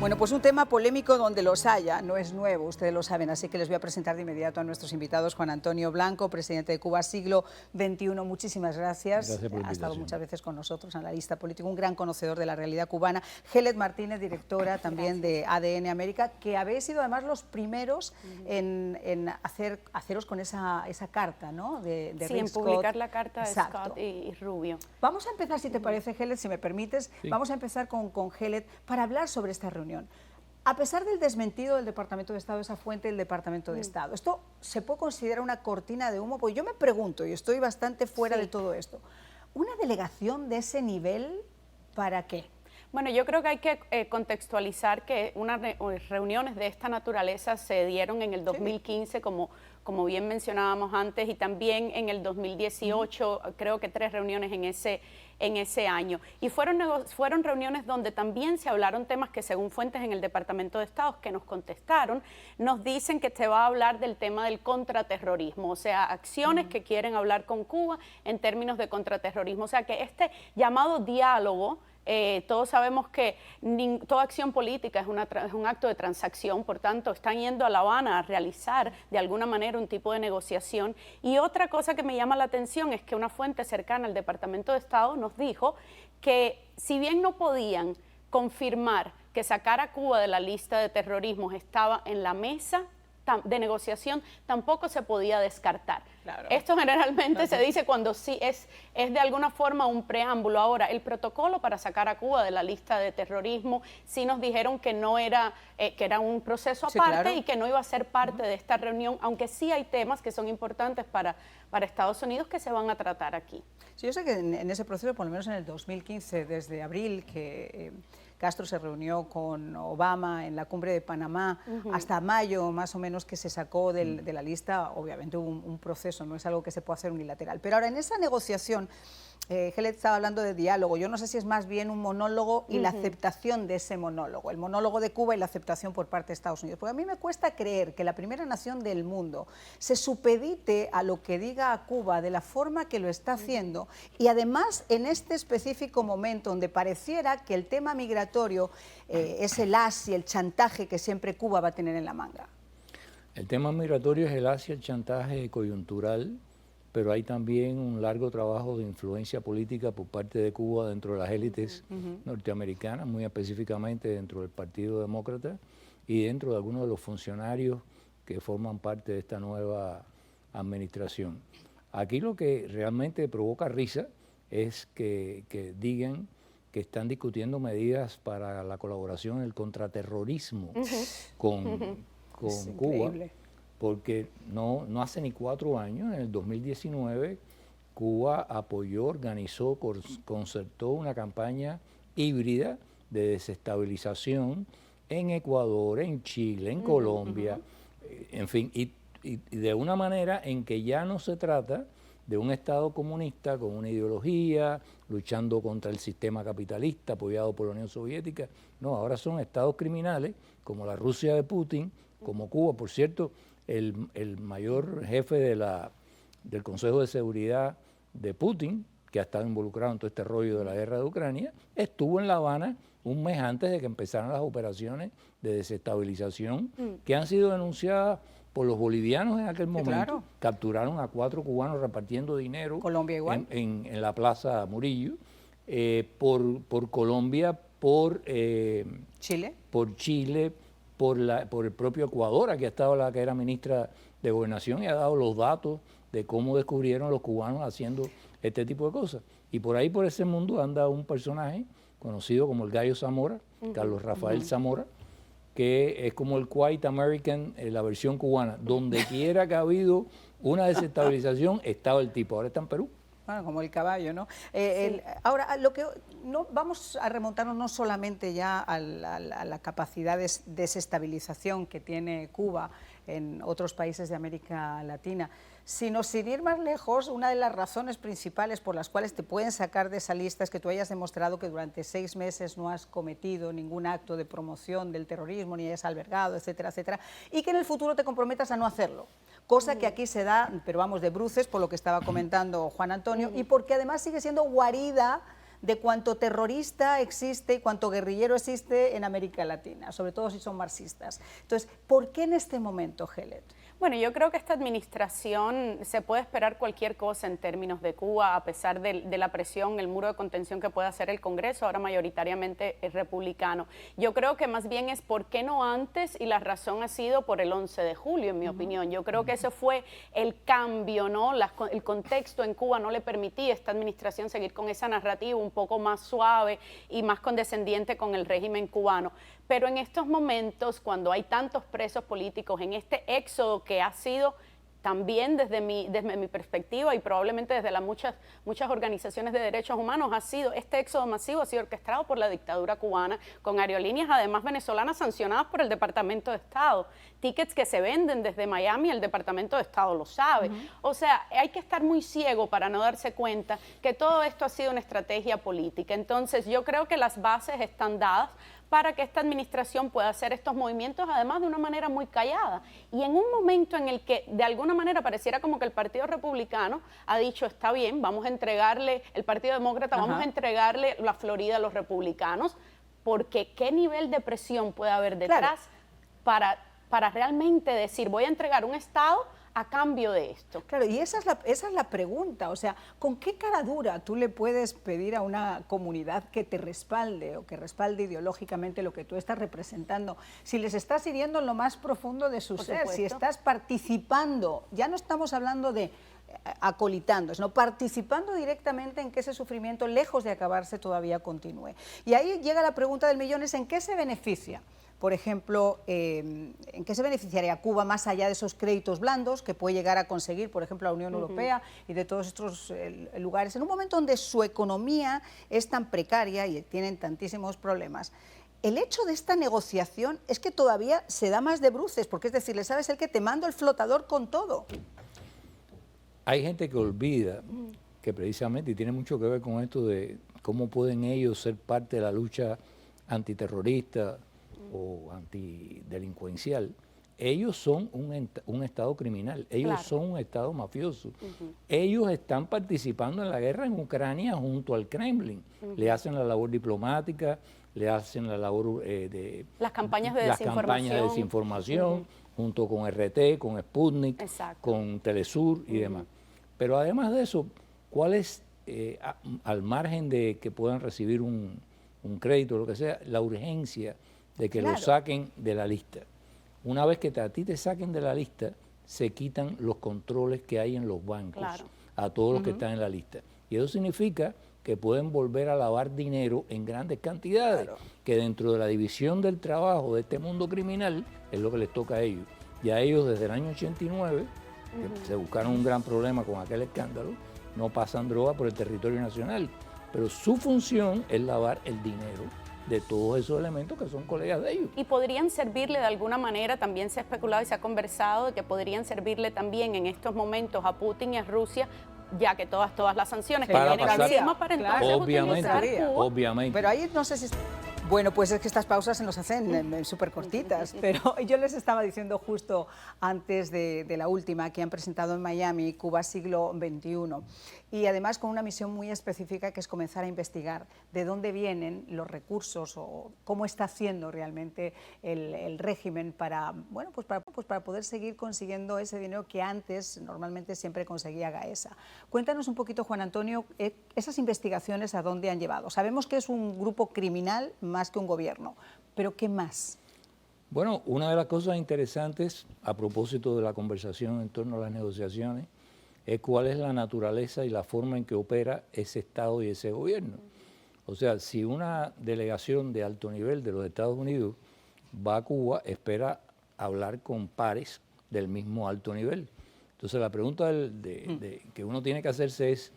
Bueno, pues un tema polémico donde los haya, no es nuevo, ustedes lo saben, así que les voy a presentar de inmediato a nuestros invitados. Juan Antonio Blanco, presidente de Cuba Siglo XXI, muchísimas gracias. Gracias por la Ha estado invitación. muchas veces con nosotros, analista político, un gran conocedor de la realidad cubana. Gelet Martínez, directora también de ADN América, que habéis sido además los primeros en haceros con esa carta, ¿no? De sí, Rick en Scott. publicar la carta de Exacto. Scott y Rubio. Vamos a empezar, si te parece, Gelet, si me permites, Sí. vamos a empezar con Gelet para hablar sobre esta reunión. A pesar del desmentido del Departamento de Estado, esa fuente del Departamento de Estado, ¿esto se puede considerar una cortina de humo? Pues yo me pregunto, y estoy bastante fuera de todo esto, ¿una delegación de ese nivel para qué? Bueno, yo creo que hay que contextualizar que unas reuniones de esta naturaleza se dieron en el 2015, como bien mencionábamos antes, y también en el 2018, creo que 3 reuniones en ese año. Y fueron reuniones donde también se hablaron temas que, según fuentes en el Departamento de Estado que nos contestaron, nos dicen que se va a hablar del tema del contraterrorismo, o sea, acciones que quieren hablar con Cuba en términos de contraterrorismo. O sea, que este llamado diálogo, todos sabemos que toda acción política es un acto de transacción, por tanto están yendo a La Habana a realizar de alguna manera un tipo de negociación. Y otra cosa que me llama la atención es que una fuente cercana al Departamento de Estado nos dijo que si bien no podían confirmar que sacar a Cuba de la lista de terrorismos estaba en la mesa de negociación, tampoco se podía descartar. Claro. Esto generalmente se dice cuando sí es de alguna forma un preámbulo. Ahora, el protocolo para sacar a Cuba de la lista de terrorismo, sí nos dijeron que no era, que era un proceso aparte y que no iba a ser parte de esta reunión, aunque sí hay temas que son importantes para Estados Unidos que se van a tratar aquí. Sí, yo sé que en ese proceso, por lo menos en el 2015, desde abril, que Castro se reunió con Obama en la cumbre de Panamá, hasta mayo más o menos que se sacó de la lista, obviamente hubo un proceso, no es algo que se pueda hacer unilateral. Pero ahora en esa negociación, Gelet estaba hablando de diálogo, yo no sé si es más bien un monólogo y la aceptación de ese monólogo, el monólogo de Cuba y la aceptación por parte de Estados Unidos, porque a mí me cuesta creer que la primera nación del mundo se supedite a lo que diga a Cuba de la forma que lo está haciendo y además en este específico momento donde pareciera que el tema migratorio es el as y el chantaje que siempre Cuba va a tener en la manga. El tema migratorio es el as y el chantaje coyuntural, pero hay también un largo trabajo de influencia política por parte de Cuba dentro de las élites norteamericanas, muy específicamente dentro del Partido Demócrata y dentro de algunos de los funcionarios que forman parte de esta nueva administración. Aquí lo que realmente provoca risa es que digan que están discutiendo medidas para la colaboración en el contraterrorismo con Cuba. Porque no hace ni 4 años, en el 2019, Cuba apoyó, organizó, concertó una campaña híbrida de desestabilización en Ecuador, en Chile, en Colombia, en fin, y de una manera en que ya no se trata de un Estado comunista con una ideología, luchando contra el sistema capitalista apoyado por la Unión Soviética. No, ahora son estados criminales como la Rusia de Putin, como Cuba. Por cierto, el mayor jefe del Consejo de Seguridad de Putin, que ha estado involucrado en todo este rollo de la guerra de Ucrania, estuvo en La Habana un mes antes de que empezaran las operaciones de desestabilización que han sido denunciadas por los bolivianos en aquel momento. Claro. Capturaron a 4 cubanos repartiendo dinero. Colombia igual. En la Plaza Murillo, por Colombia, por Chile, por el propio Ecuador. Aquí ha estado la que era ministra de Gobernación y ha dado los datos de cómo descubrieron los cubanos haciendo este tipo de cosas. Y por ahí, por ese mundo, anda un personaje conocido como el Gallo Zamora, Carlos Rafael Zamora, que es como el White American, la versión cubana. Donde quiera que ha habido una desestabilización, estaba el tipo. Ahora está en Perú. Bueno, como el caballo, ¿no? Ahora, vamos a remontarnos no solamente ya a la capacidad de desestabilización que tiene Cuba en otros países de América Latina, sino sin ir más lejos, una de las razones principales por las cuales te pueden sacar de esa lista es que tú hayas demostrado que durante 6 meses no has cometido ningún acto de promoción del terrorismo, ni hayas albergado, etcétera, etcétera, y que en el futuro te comprometas a no hacerlo. Cosa que aquí se da, pero vamos, de bruces, por lo que estaba comentando Juan Antonio, y porque además sigue siendo guarida de cuánto terrorista existe y cuánto guerrillero existe en América Latina, sobre todo si son marxistas. Entonces, ¿por qué en este momento, Gelet? Bueno, yo creo que esta administración se puede esperar cualquier cosa en términos de Cuba, a pesar de la presión, el muro de contención que puede hacer el Congreso, ahora mayoritariamente es republicano. Yo creo que más bien es por qué no antes, y la razón ha sido por el 11 de julio, en mi opinión. Yo creo que ese fue el cambio, ¿no? El contexto en Cuba no le permitía a esta administración seguir con esa narrativa un poco más suave y más condescendiente con el régimen cubano. Pero en estos momentos, cuando hay tantos presos políticos, en este éxodo que ha sido también desde mi perspectiva y probablemente desde las muchas organizaciones de derechos humanos, este éxodo masivo ha sido orquestado por la dictadura cubana, con aerolíneas además venezolanas sancionadas por el Departamento de Estado, tickets que se venden desde Miami, el Departamento de Estado lo sabe. O sea, hay que estar muy ciego para no darse cuenta que todo esto ha sido una estrategia política. Entonces, yo creo que las bases están dadas para que esta administración pueda hacer estos movimientos, además de una manera muy callada. Y en un momento en el que de alguna manera pareciera como que el Partido Republicano ha dicho, está bien, vamos a entregarle, el Partido Demócrata, vamos a entregarle la Florida a los republicanos, porque qué nivel de presión puede haber detrás para realmente decir, voy a entregar un Estado a cambio de esto. Claro, y esa es la pregunta, o sea, ¿con qué cara dura tú le puedes pedir a una comunidad que te respalde o que respalde ideológicamente lo que tú estás representando? Si les estás hiriendo en lo más profundo de su ser, si estás participando, ya no estamos hablando de acolitando, sino participando directamente en que ese sufrimiento, lejos de acabarse, todavía continúe. Y ahí llega la pregunta del millón, ¿es en qué se beneficia? Por ejemplo, ¿en qué se beneficiaría Cuba más allá de esos créditos blandos que puede llegar a conseguir, por ejemplo, la Unión Europea y de todos estos lugares, en un momento donde su economía es tan precaria y tienen tantísimos problemas? El hecho de esta negociación es que todavía se da más de bruces, porque es decir, ¿sabes el que te mando el flotador con todo? Hay gente que olvida que precisamente, y tiene mucho que ver con esto de cómo pueden ellos ser parte de la lucha antiterrorista o antidelincuencial, ellos son un Estado criminal, ellos son un Estado mafioso. Ellos están participando en la guerra en Ucrania junto al Kremlin. Le hacen la labor diplomática, le hacen la labor de... Las campañas de desinformación, junto con RT, con Sputnik, con Telesur y demás. Pero además de eso, ¿cuál es, al margen de que puedan recibir un crédito o lo que sea, la urgencia de que lo saquen de la lista? Una vez que a ti te saquen de la lista, se quitan los controles que hay en los bancos a todos los que están en la lista. Y eso significa que pueden volver a lavar dinero en grandes cantidades, que dentro de la división del trabajo de este mundo criminal es lo que les toca a ellos. Y a ellos desde el año 89, que se buscaron un gran problema con aquel escándalo, no pasan droga por el territorio nacional, pero su función es lavar el dinero de todos esos elementos que son colegas de ellos. Y podrían servirle de alguna manera, también se ha especulado y se ha conversado de que podrían servirle también en estos momentos a Putin y a Rusia, ya que todas las sanciones que vienen encima para entonces utilizar Cuba. Obviamente. Pero ahí no sé si... Bueno, pues es que estas pausas se nos hacen súper cortitas, pero yo les estaba diciendo justo antes de la última que han presentado en Miami, Cuba siglo XXI, y además con una misión muy específica que es comenzar a investigar de dónde vienen los recursos o cómo está haciendo realmente el régimen para, bueno, pues para poder seguir consiguiendo ese dinero que antes normalmente siempre conseguía Gaesa. Cuéntanos un poquito, Juan Antonio, esas investigaciones a dónde han llevado. Sabemos que es un grupo criminal más que un gobierno, pero ¿qué más? Bueno, una de las cosas interesantes a propósito de la conversación en torno a las negociaciones es cuál es la naturaleza y la forma en que opera ese Estado y ese gobierno. O sea, si una delegación de alto nivel de los Estados Unidos va a Cuba, espera hablar con pares del mismo alto nivel. Entonces la pregunta que uno tiene que hacerse es,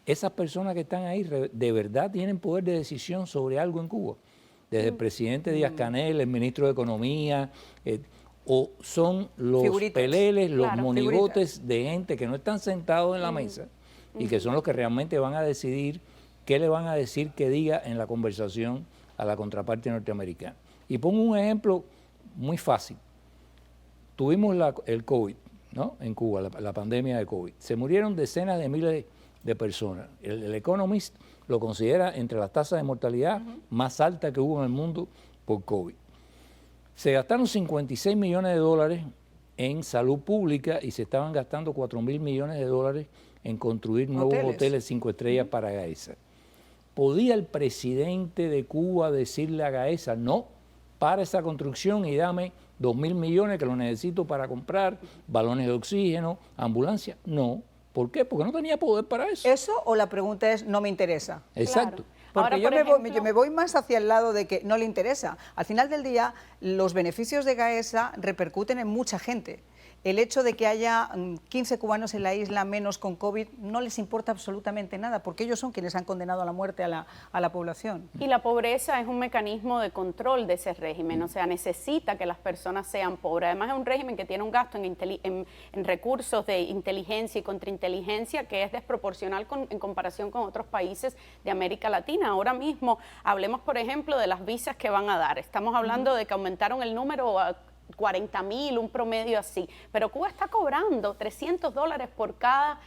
¿esas personas que están ahí de verdad tienen poder de decisión sobre algo en Cuba? Desde el presidente Díaz-Canel, el ministro de Economía, o son los peleles, los monigotes de gente que no están sentados en la mesa y que son los que realmente van a decidir qué le van a decir que diga en la conversación a la contraparte norteamericana. Y pongo un ejemplo muy fácil. Tuvimos el COVID, ¿no? En Cuba, la pandemia de COVID. Se murieron decenas de miles de personas. El Economist lo considera entre las tasas de mortalidad más altas que hubo en el mundo por COVID. Se gastaron 56 millones de dólares en salud pública y se estaban gastando 4.000 millones de dólares en construir nuevos hoteles 5 estrellas para Gaesa. ¿Podía el presidente de Cuba decirle a Gaesa, no, para esa construcción y dame 2.000 millones que lo necesito para comprar balones de oxígeno, ambulancias? No. ¿Por qué? Porque no tenía poder para eso. ¿Eso o la pregunta es no me interesa? Exacto. Claro. Porque Ahora, yo me voy más hacia el lado de que no le interesa. Al final del día, los beneficios de Gaesa repercuten en mucha gente. El hecho de que haya 15 cubanos en la isla menos con COVID no les importa absolutamente nada, porque ellos son quienes han condenado a la muerte a la población. Y la pobreza es un mecanismo de control de ese régimen, o sea, necesita que las personas sean pobres. Además, es un régimen que tiene un gasto en recursos de inteligencia y contrainteligencia que es desproporcional en comparación con otros países de América Latina. Ahora mismo, hablemos, por ejemplo, de las visas que van a dar. Estamos hablando de que aumentaron el número a 40.000, un promedio así, pero Cuba está cobrando $300 por cada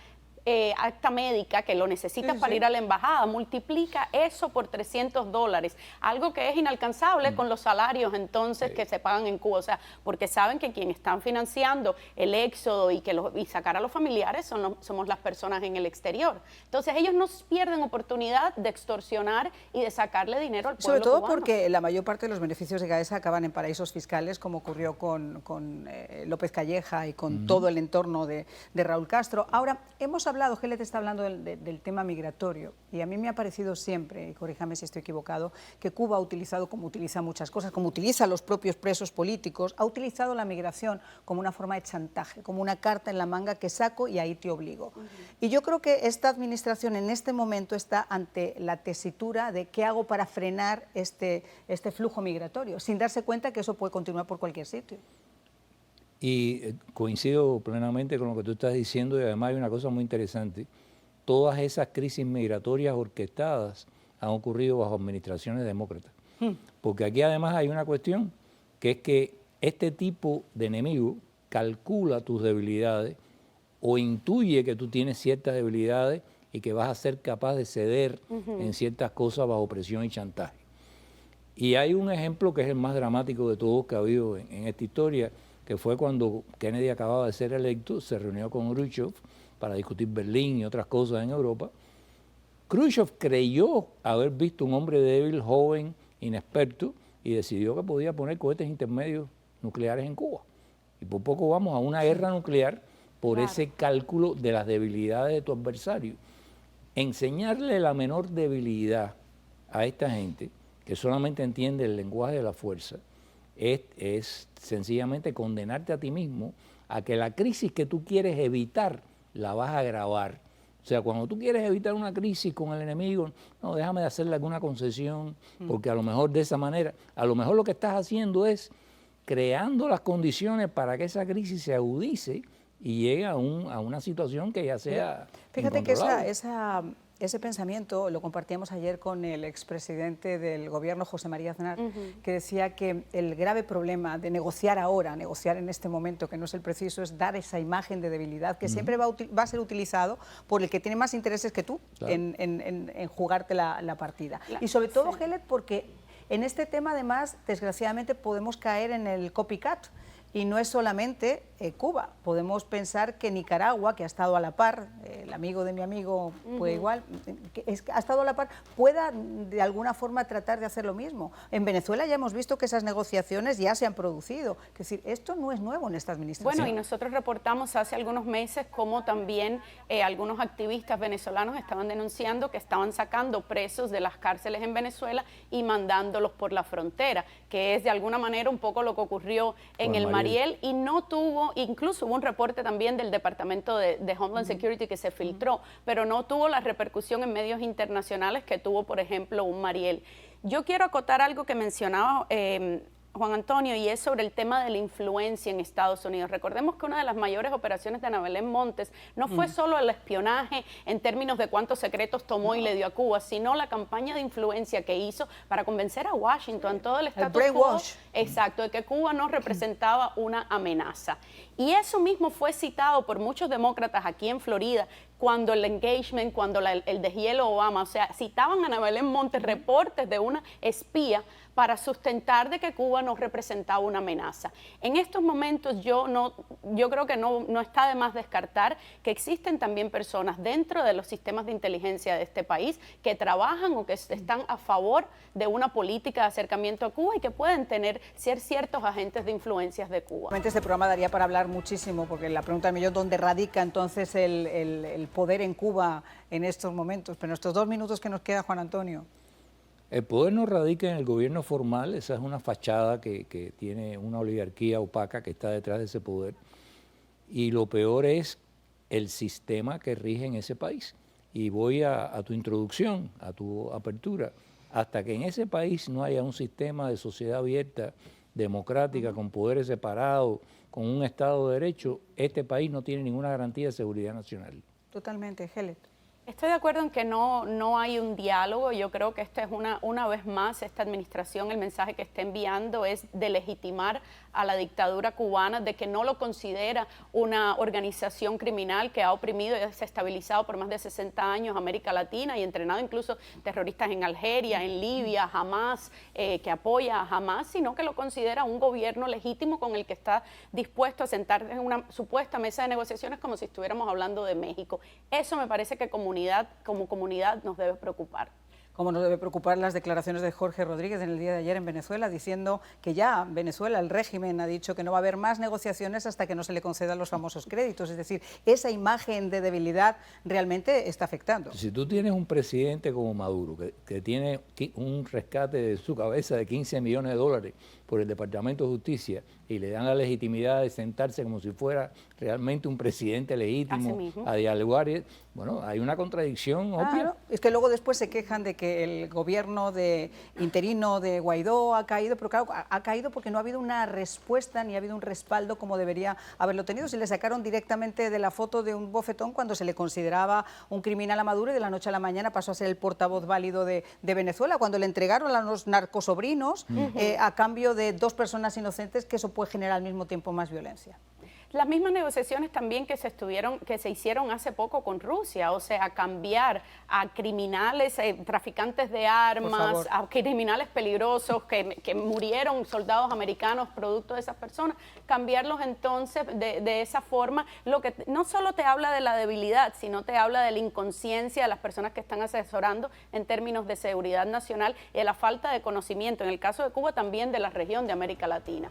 acta médica que lo necesitas para ir a la embajada. Multiplica eso por $300, algo que es inalcanzable con los salarios entonces que se pagan en Cuba, o sea, porque saben que quienes están financiando el éxodo y sacar a los familiares somos las personas en el exterior. Entonces ellos no pierden oportunidad de extorsionar y de sacarle dinero al pueblo Sobre todo cubano. porque la mayor parte de los beneficios de Gaesa acaban en paraísos fiscales, como ocurrió con López Calleja y con todo el entorno de Raúl Castro. Ahora, hemos hablado, Gelet está hablando del tema migratorio, y a mí me ha parecido siempre, y corríjame si estoy equivocado, que Cuba ha utilizado, como utiliza muchas cosas, como utiliza los propios presos políticos, ha utilizado la migración como una forma de chantaje, como una carta en la manga que saco y ahí te obligo. Y yo creo que esta administración en este momento está ante la tesitura de qué hago para frenar este flujo migratorio, sin darse cuenta que eso puede continuar por cualquier sitio. Y coincido plenamente con lo que tú estás diciendo, y además hay una cosa muy interesante. Todas esas crisis migratorias orquestadas han ocurrido bajo administraciones demócratas. Porque aquí además hay una cuestión, que es que este tipo de enemigo calcula tus debilidades o intuye que tú tienes ciertas debilidades y que vas a ser capaz de ceder en ciertas cosas bajo presión y chantaje. Y hay un ejemplo que es el más dramático de todos que ha habido en esta historia, que fue cuando Kennedy acababa de ser electo, se reunió con Khrushchev para discutir Berlín y otras cosas en Europa. Khrushchev creyó haber visto un hombre débil, joven, inexperto, y decidió que podía poner cohetes intermedios nucleares en Cuba. Y por poco vamos a una guerra nuclear por ese cálculo de las debilidades de tu adversario. Enseñarle la menor debilidad a esta gente, que solamente entiende el lenguaje de la fuerza, es sencillamente condenarte a ti mismo a que la crisis que tú quieres evitar la vas a agravar. O sea, cuando tú quieres evitar una crisis con el enemigo, no, déjame de hacerle alguna concesión, porque a lo mejor de esa manera, a lo mejor lo que estás haciendo es creando las condiciones para que esa crisis se agudice y llegue a una situación que ya sea Fíjate que incontrolable. ese pensamiento lo compartíamos ayer con el expresidente del gobierno, José María Aznar, que decía que el grave problema de negociar ahora, negociar en este momento, que no es el preciso, es dar esa imagen de debilidad que siempre va a ser utilizado por el que tiene más intereses que tú en jugarte la partida. Y sobre todo, Gelet, porque en este tema, además, desgraciadamente podemos caer en el copycat. Y no es solamente Cuba, podemos pensar que Nicaragua, que ha estado a la par, el amigo de mi amigo puede igual, ha estado a la par, pueda de alguna forma tratar de hacer lo mismo. En Venezuela ya hemos visto que esas negociaciones ya se han producido, es decir, esto no es nuevo en esta administración. Bueno, y nosotros reportamos hace algunos meses cómo también algunos activistas venezolanos estaban denunciando que estaban sacando presos de las cárceles en Venezuela y mandándolos por la frontera, que es de alguna manera un poco lo que ocurrió en el Mariel, y no tuvo, incluso hubo un reporte también del Departamento de Homeland Security que se filtró, pero no tuvo la repercusión en medios internacionales que tuvo, por ejemplo, un Mariel. Yo quiero acotar algo que mencionaba Juan Antonio, y es sobre el tema de la influencia en Estados Unidos. Recordemos que una de las mayores operaciones de Ana Belén Montes no fue solo el espionaje en términos de cuántos secretos tomó y le dio a Cuba, sino la campaña de influencia que hizo para convencer a Washington, todo el status quo, exacto, de que Cuba no representaba una amenaza. Y eso mismo fue citado por muchos demócratas aquí en Florida, cuando el engagement, cuando el deshielo Obama, o sea, citaban a Ana Belén Montes reportes de una espía para sustentar de que Cuba no representaba una amenaza. En estos momentos yo creo que no está de más descartar que existen también personas dentro de los sistemas de inteligencia de este país que trabajan o que están a favor de una política de acercamiento a Cuba y que pueden ser ciertos agentes de influencias de Cuba. Este programa daría para hablar muchísimo, porque la pregunta del millón, ¿dónde radica entonces el poder en Cuba en estos momentos? Pero en estos 2 minutos que nos queda, Juan Antonio. El poder no radica en el gobierno formal, esa es una fachada que tiene una oligarquía opaca que está detrás de ese poder. Y lo peor es el sistema que rige en ese país. Y voy a tu introducción, a tu apertura. Hasta que en ese país no haya un sistema de sociedad abierta, democrática, con poderes separados, con un Estado de Derecho, este país no tiene ninguna garantía de seguridad nacional. Totalmente, Helen. Estoy de acuerdo en que no hay un diálogo. Yo creo que esta es una vez más, esta administración, el mensaje que está enviando es de legitimar a la dictadura cubana, de que no lo considera una organización criminal que ha oprimido y desestabilizado por más de 60 años América Latina y entrenado incluso terroristas en Algeria, en Libia, Hamas, que apoya a Hamas, sino que lo considera un gobierno legítimo con el que está dispuesto a sentarse en una supuesta mesa de negociaciones como si estuviéramos hablando de México. Eso me parece que como comunidad nos debe preocupar. Como nos debe preocupar las declaraciones de Jorge Rodríguez en el día de ayer en Venezuela, diciendo que ya Venezuela, el régimen, ha dicho que no va a haber más negociaciones hasta que no se le concedan los famosos créditos. Es decir, esa imagen de debilidad realmente está afectando. Si tú tienes un presidente como Maduro, que tiene un rescate de su cabeza de 15 millones de dólares por el Departamento de Justicia y le dan la legitimidad de sentarse como si fuera realmente un presidente legítimo a dialogar, bueno, hay una contradicción obvia. Claro, es que luego después se quejan de que el gobierno interino de Guaidó ha caído, pero claro, ha caído porque no ha habido una respuesta ni ha habido un respaldo como debería haberlo tenido. Se le sacaron directamente de la foto de un bofetón cuando se le consideraba un criminal a Maduro y de la noche a la mañana pasó a ser el portavoz válido de Venezuela, cuando le entregaron a los narcosobrinos a cambio de 2 personas inocentes, que eso puede generar al mismo tiempo más violencia. Las mismas negociaciones también que se hicieron hace poco con Rusia, o sea, cambiar a criminales, traficantes de armas, a criminales peligrosos que murieron soldados americanos producto de esas personas, cambiarlos entonces de esa forma, lo que no solo te habla de la debilidad, sino te habla de la inconsciencia de las personas que están asesorando en términos de seguridad nacional y de la falta de conocimiento, en el caso de Cuba también de la región de América Latina.